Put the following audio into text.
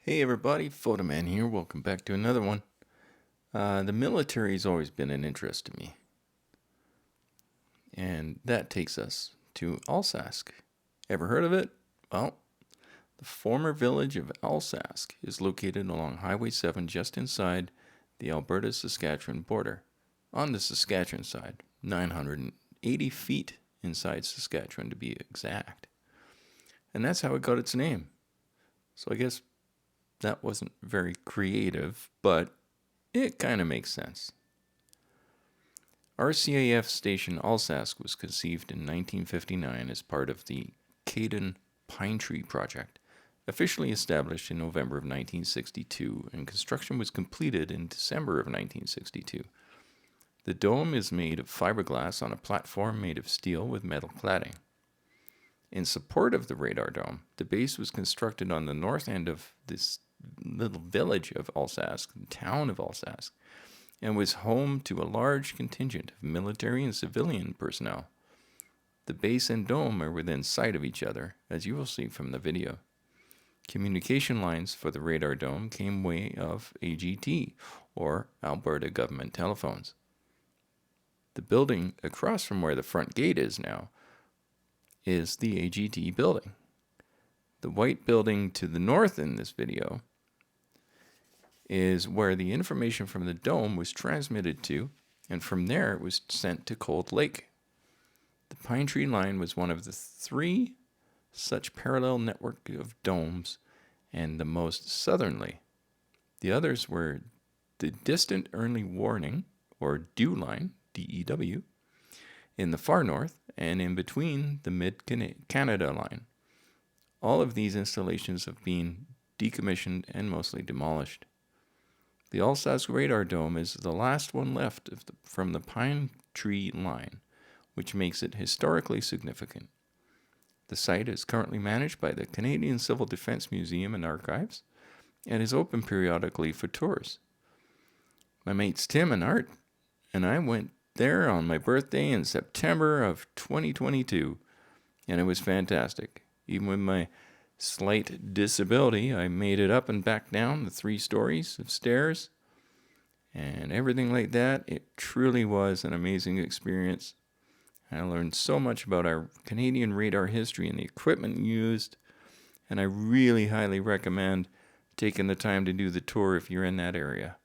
Hey everybody, Photoman here. Welcome back to another one. The military has always been an interest to me. And that takes us to Alsask. Ever heard of it? Well, the former village of Alsask is located along Highway 7 just inside the Alberta Saskatchewan border. On the Saskatchewan side, 980 feet inside Saskatchewan to be exact. And that's how it got its name. So I guess that wasn't very creative, but it kind of makes sense. RCAF Station Alsask was conceived in 1959 as part of the Caden Pine Tree Project, officially established in November of 1962, and construction was completed in December of 1962. The dome is made of fiberglass on a platform made of steel with metal cladding. In support of the radar dome, the base was constructed on the north end of this little village of Alsask, the town of Alsask, and was home to a large contingent of military and civilian personnel. The base and dome are within sight of each other, as you will see from the video. Communication lines for the radar dome came way of AGT, or Alberta Government Telephones. The building across from where the front gate is now is the AGT building. The white building to the north in this video is where the information from the dome was transmitted to, and from there it was sent to Cold Lake. The Pine Tree Line was one of the three such parallel network of domes, and the most southerly. The others were the Distant Early Warning, or DEW Line, DEW, in the far north, and in between the Mid-Canada Line. All of these installations have been decommissioned and mostly demolished. The Alsask Radar Dome is the last one left from the Pine Tree Line, which makes it historically significant. The site is currently managed by the Canadian Civil Defence Museum and Archives and is open periodically for tours. My mates Tim and Art and I went there on my birthday in September of 2022, and it was fantastic. Even with my slight disability, I made it up and back down the 3 stories of stairs and everything like that. It truly was an amazing experience. I learned so much about our Canadian radar history and the equipment used, and I really highly recommend taking the time to do the tour if you're in that area.